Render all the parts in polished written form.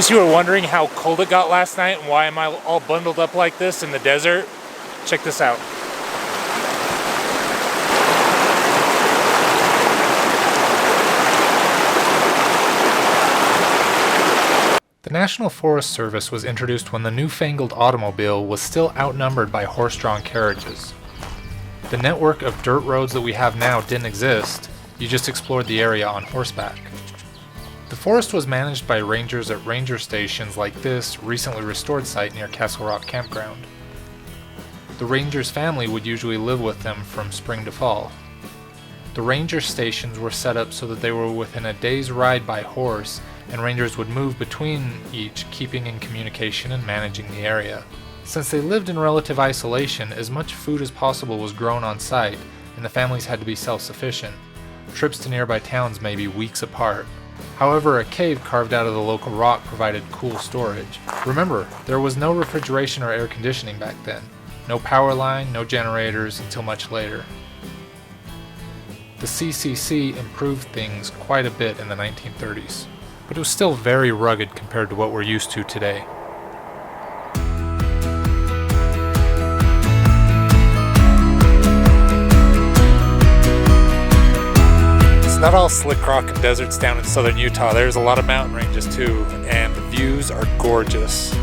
case you were wondering how cold it got last night and why am I all bundled up like this in the desert, check this out. The National Forest Service was introduced when the newfangled automobile was still outnumbered by horse-drawn carriages. The network of dirt roads that we have now didn't exist, you just explored the area on horseback. The forest was managed by rangers at ranger stations like this recently restored site near Castle Rock Campground. The ranger's family would usually live with them from spring to fall. The ranger stations were set up so that they were within a day's ride by horse, and rangers would move between each, keeping in communication and managing the area. Since they lived in relative isolation, as much food as possible was grown on site, and the families had to be self-sufficient. Trips to nearby towns may be weeks apart. However, a cave carved out of the local rock provided cool storage. Remember, there was no refrigeration or air conditioning back then. No power line, no generators until much later. The CCC improved things quite a bit in the 1930s, but it was still very rugged compared to what we're used to today. Not all slick rock and deserts down in southern Utah. There's a lot of mountain ranges too, and the views are gorgeous.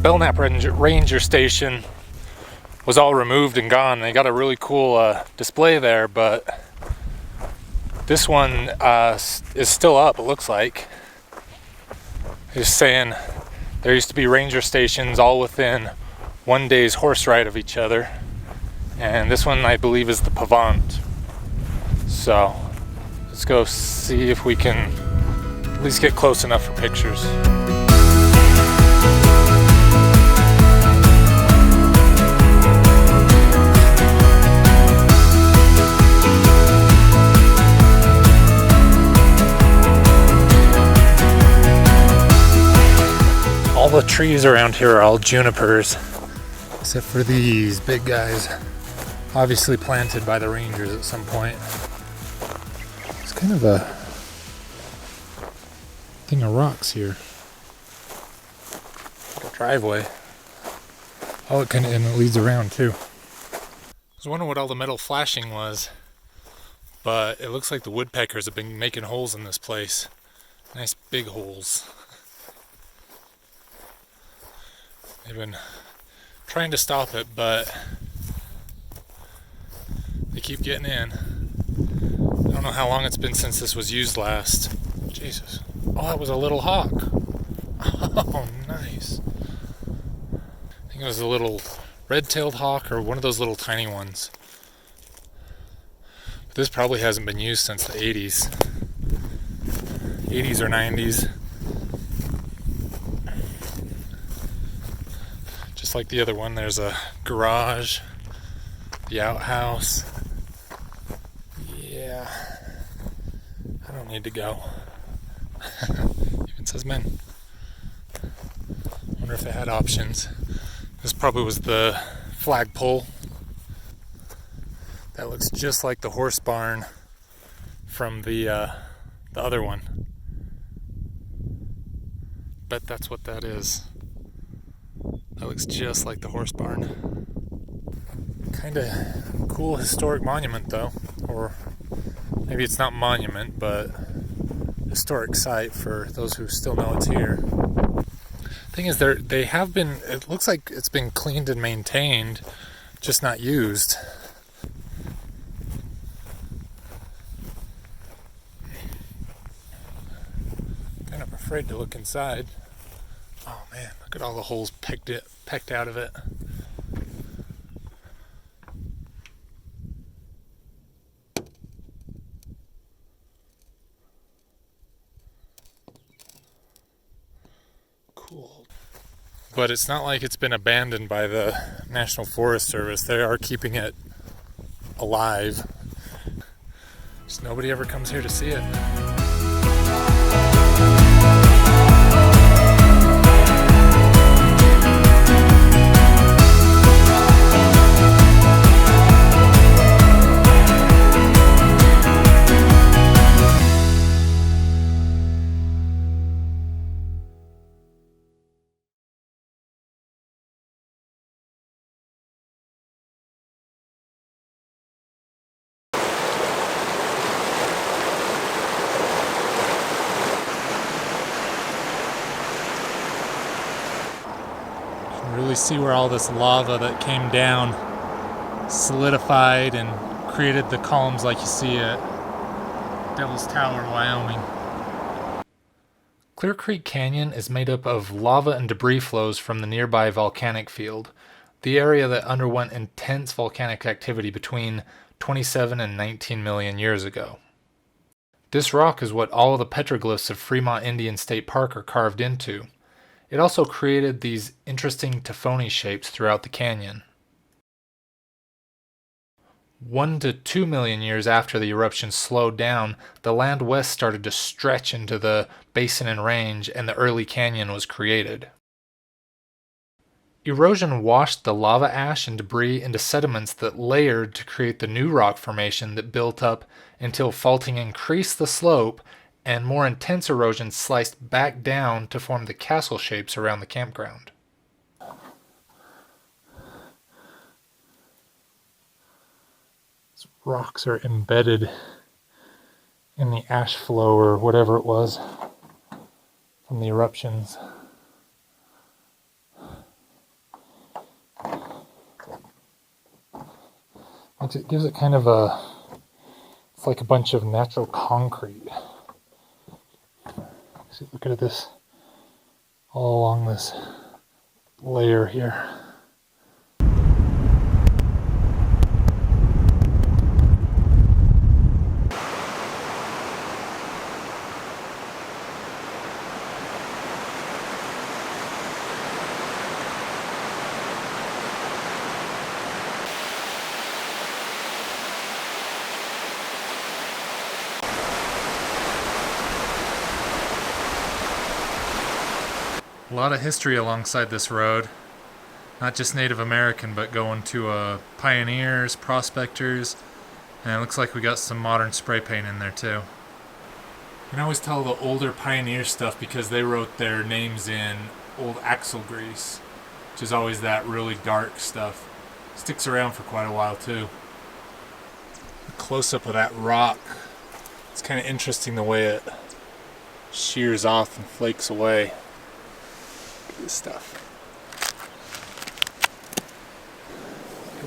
Belknap Ranger Station was all removed and gone. They got a really cool display there, but this one is still up, it looks like. Just saying, there used to be ranger stations all within one day's horse ride of each other, and this one I believe is the Pavant. So let's go see if we can at least get close enough for pictures. All the trees around here are all junipers, except for these big guys, obviously planted by the rangers at some point. It's kind of a thing of rocks here. Like a driveway. Oh, and it leads around too. I was wondering what all the metal flashing was, but it looks like the woodpeckers have been making holes in this place. Nice big holes. They've been trying to stop it, but they keep getting in. I don't know how long it's been since this was used last. Jesus. Oh, that was a little hawk. Oh, nice. I think it was a little red-tailed hawk or one of those little tiny ones. But this probably hasn't been used since the 80s. 80s or 90s. Just like the other one, there's a garage, the outhouse. Yeah, I don't need to go. Even says men. Wonder if they had options. This probably was the flagpole. That looks just like the horse barn from the other one. Bet that's what that is. That looks just like the horse barn. Kinda cool historic monument though. Or maybe it's not monument, but historic site for those who still know it's here. Thing is, they have been, it looks like it's been cleaned and maintained, just not used. Kind of afraid to look inside. Oh man, look at all the holes pecked out of it. cool. But it's not like it's been abandoned by the National Forest Service. They are keeping it alive. Just nobody ever comes here to see it. Really see where all this lava that came down solidified and created the columns like you see at Devil's Tower, Wyoming. Clear Creek Canyon is made up of lava and debris flows from the nearby volcanic field, the area that underwent intense volcanic activity between 27 and 19 million years ago. This rock is what all of the petroglyphs of Fremont Indian State Park are carved into. It also created these interesting Tafoni shapes throughout the canyon. 1 to 2 million years after the eruption slowed down, the land west started to stretch into the basin and range, and the early canyon was created. Erosion washed the lava ash and debris into sediments that layered to create the new rock formation that built up until faulting increased the slope, and more intense erosion sliced back down to form the castle shapes around the campground. These rocks are embedded in the ash flow or whatever it was from the eruptions. It gives it kind of it's like a bunch of natural concrete. See, look at this all along this layer here. A lot of history alongside this road. Not just Native American, but going to pioneers, prospectors, and it looks like we got some modern spray paint in there too. You can always tell the older pioneer stuff because they wrote their names in old axle grease, which is always that really dark stuff. Sticks around for quite a while too. A close-up of that rock. It's kind of interesting the way it shears off and flakes away. This stuff.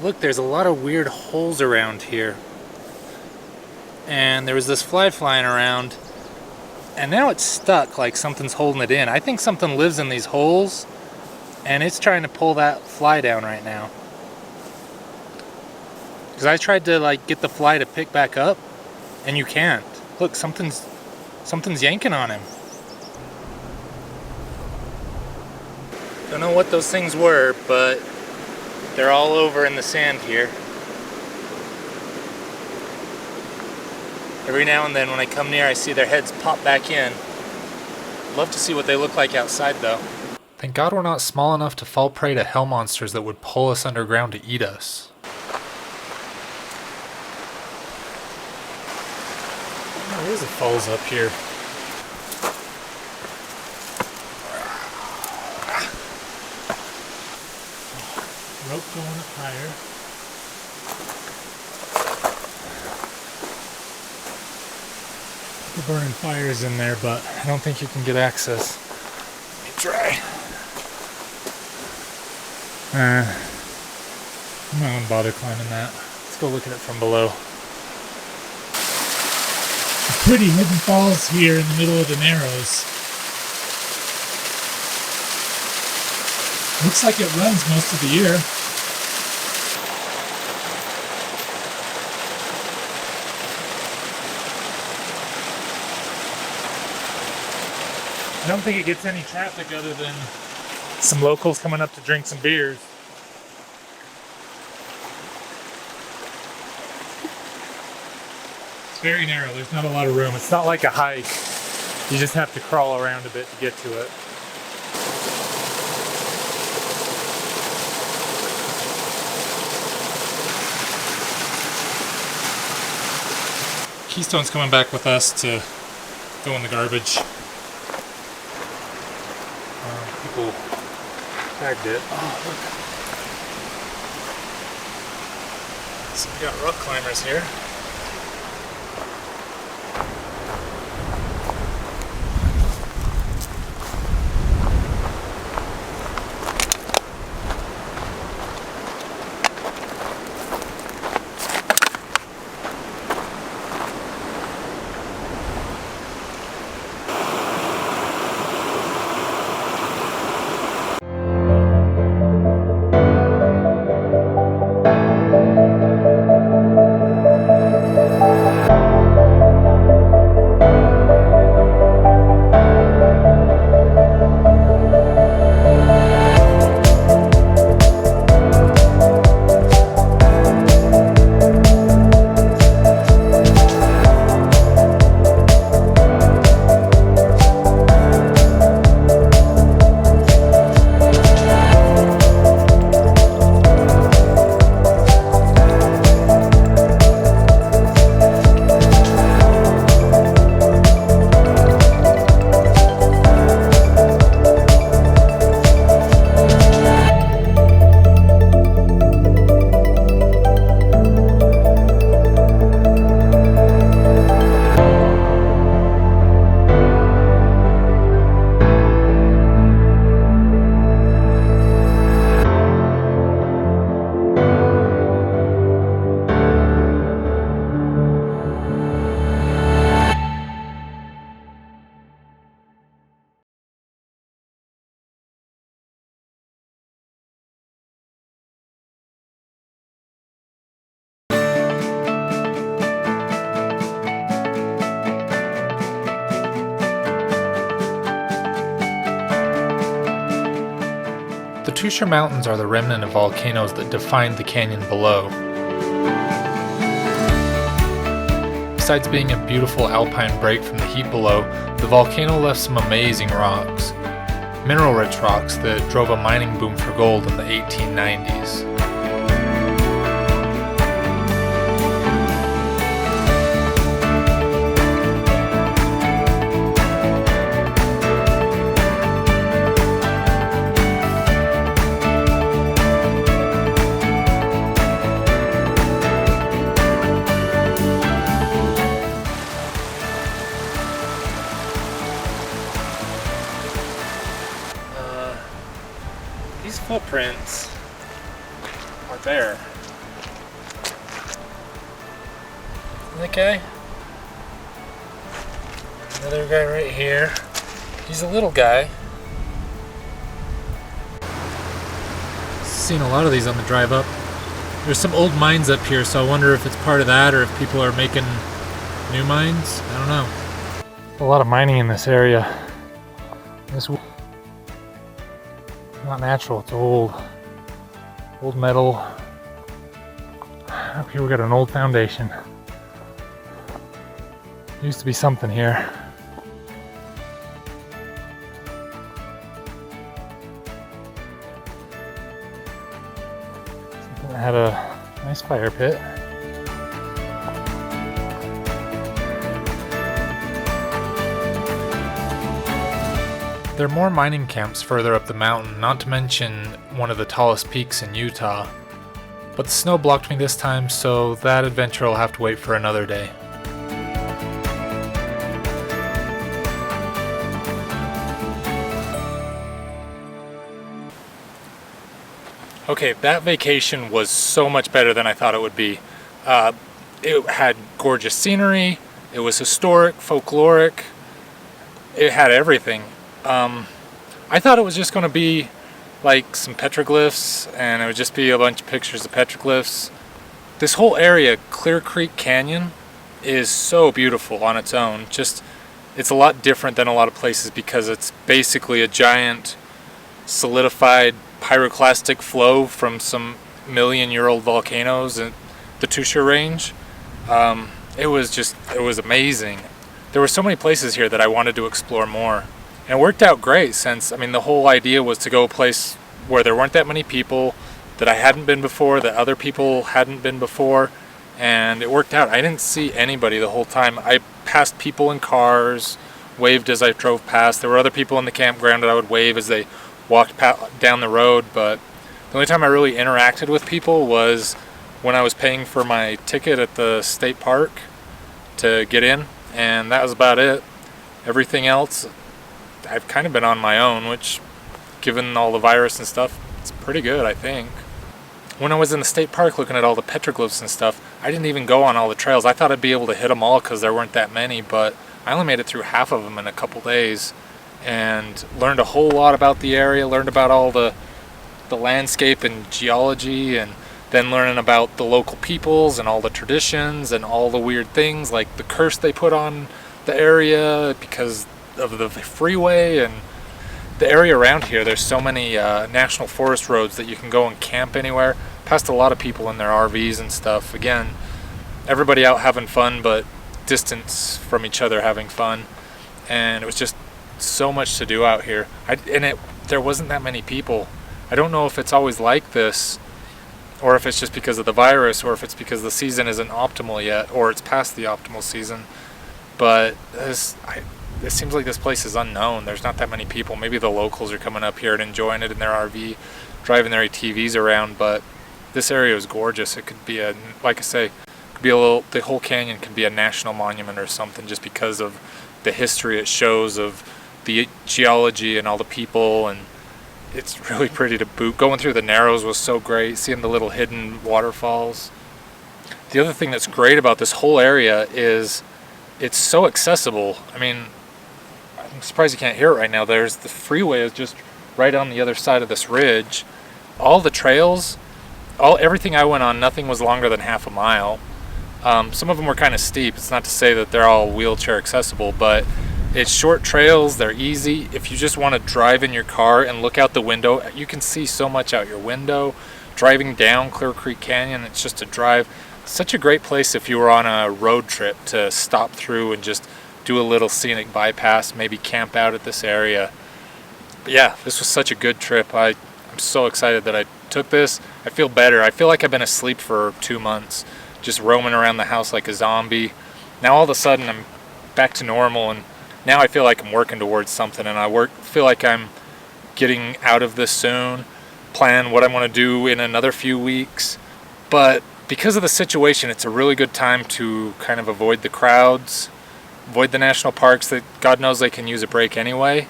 Look, there's a lot of weird holes around here. And there was this fly flying around, and now it's stuck like something's holding it in. I think something lives in these holes, and it's trying to pull that fly down right now. Because I tried to get the fly to pick back up, and you can't. Look, something's yanking on him. Don't know what those things were, but they're all over in the sand here. Every now and then when I come near, I see their heads pop back in. Love to see what they look like outside though. Thank God we're not small enough to fall prey to hell monsters that would pull us underground to eat us. Oh, there's the falls up here. Rope going up higher. People burning fires in there, but I don't think you can get access. Let me try. I'm not gonna bother climbing that. Let's go look at it from below. Pretty hidden falls here in the middle of the Narrows. Looks like it runs most of the year. don't think it gets any traffic other than some locals coming up to drink some beers. It's very narrow, there's not a lot of room. It's not like a hike. You just have to crawl around a bit to get to it. Keystone's coming back with us to go in the garbage. People tagged it. Oh, look. So we got rock climbers here. The Tusher Mountains are the remnant of volcanoes that defined the canyon below. Besides being a beautiful alpine break from the heat below, the volcano left some amazing rocks. Mineral-rich rocks that drove a mining boom for gold in the 1890s. These footprints are there. That guy. Another guy right here. He's a little guy. Seen a lot of these on the drive up. There's some old mines up here, so I wonder if it's part of that or if people are making new mines. I don't know. A lot of mining in this area. This not natural, it's old metal. Up here we got an old foundation. Used to be something here. Something that had a nice fire pit. There are more mining camps further up the mountain, not to mention one of the tallest peaks in Utah. But the snow blocked me this time, so that adventure will have to wait for another day. Okay, that vacation was so much better than I thought it would be. It had gorgeous scenery, it was historic, folkloric, it had everything. I thought it was just going to be like some petroglyphs and it would just be a bunch of pictures of petroglyphs. This whole area, Clear Creek Canyon, is so beautiful on its own. Just it's a lot different than a lot of places because it's basically a giant solidified pyroclastic flow from some million-year-old volcanoes in the Tusha Range. It was amazing. There were so many places here that I wanted to explore more. And it worked out great since, I mean, the whole idea was to go a place where there weren't that many people, that I hadn't been before, that other people hadn't been before, and it worked out. I didn't see anybody the whole time. I passed people in cars, waved as I drove past. There were other people in the campground that I would wave as they walked down the road, but the only time I really interacted with people was when I was paying for my ticket at the state park to get in, and that was about it. Everything else, I've kind of been on my own, which, given all the virus and stuff, it's pretty good, I think. When I was in the state park looking at all the petroglyphs and stuff, I didn't even go on all the trails. I thought I'd be able to hit them all because there weren't that many, but I only made it through half of them in a couple days and learned a whole lot about the area, learned about all the landscape and geology, and then learning about the local peoples and all the traditions and all the weird things like the curse they put on the area because of the freeway and the area around here. There's so many national forest roads that you can go and camp anywhere. Passed a lot of people in their RVs and stuff. Again, everybody out having fun, but distance from each other having fun. And it was just so much to do out here. There wasn't that many people. I don't know if it's always like this, or if it's just because of the virus, or if it's because the season isn't optimal yet, or it's past the optimal season. But it seems like this place is unknown. There's not that many people. Maybe the locals are coming up here and enjoying it in their RV, driving their ATVs around, but this area is gorgeous. It could be like I say, the whole canyon could be a national monument or something just because of the history it shows of the geology and all the people, and it's really pretty to boot. Going through the Narrows was so great, seeing the little hidden waterfalls. The other thing that's great about this whole area is it's so accessible. I mean, I'm surprised you can't hear it right now. The freeway is just right on the other side of this ridge. All the trails, everything I went on, nothing was longer than half a mile. Some of them were kind of steep. It's not to say that they're all wheelchair accessible, but it's short trails. They're easy. If you just want to drive in your car and look out the window, you can see so much out your window. Driving down Clear Creek Canyon, it's just a drive. Such a great place if you were on a road trip to stop through and just do a little scenic bypass, maybe camp out at this area. But yeah, this was such a good trip. I'm so excited that I took this. I feel better. I feel like I've been asleep for 2 months, just roaming around the house like a zombie. Now all of a sudden I'm back to normal, and now I feel like I'm working towards something, and I feel like I'm getting out of this soon, plan what I want to do in another few weeks. But because of the situation, it's a really good time to kind of avoid the crowds, avoid the national parks that God knows they can use a break anyway.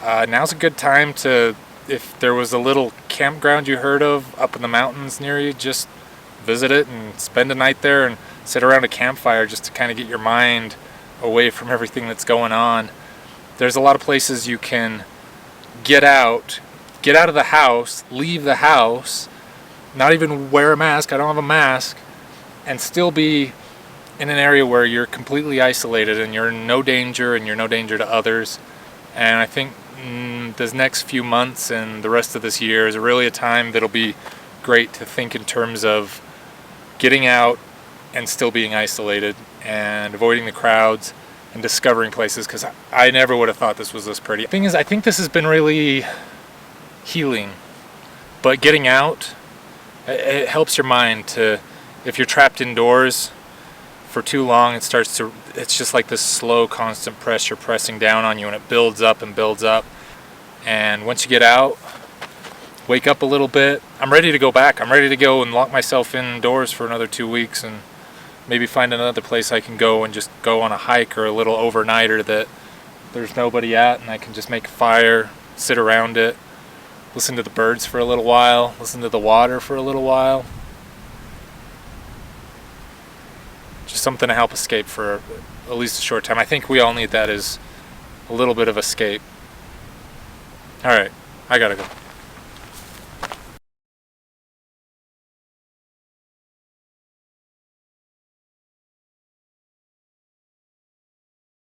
Now's a good time to, if there was a little campground you heard of up in the mountains near you, just visit it and spend a night there and sit around a campfire just to kind of get your mind away from everything that's going on. There's a lot of places you can get out of the house, leave the house, not even wear a mask. I don't have a mask, and still be in an area where you're completely isolated and you're in no danger and you're no danger to others. And I think this next few months and the rest of this year is really a time that'll be great to think in terms of getting out and still being isolated and avoiding the crowds and discovering places, because I never would have thought this was this pretty. The thing is, I think this has been really healing, but getting out, it helps your mind to, if you're trapped indoors for too long, it's just like this slow, constant pressure pressing down on you, and it builds up and builds up. And once you get out, wake up a little bit. I'm ready to go back. I'm ready to go and lock myself indoors for another 2 weeks and maybe find another place I can go and just go on a hike or a little overnighter that there's nobody at, and I can just make a fire, sit around it, listen to the birds for a little while, listen to the water for a little while. Just something to help escape for at least a short time. I think we all need that, as a little bit of escape. All right, I gotta go.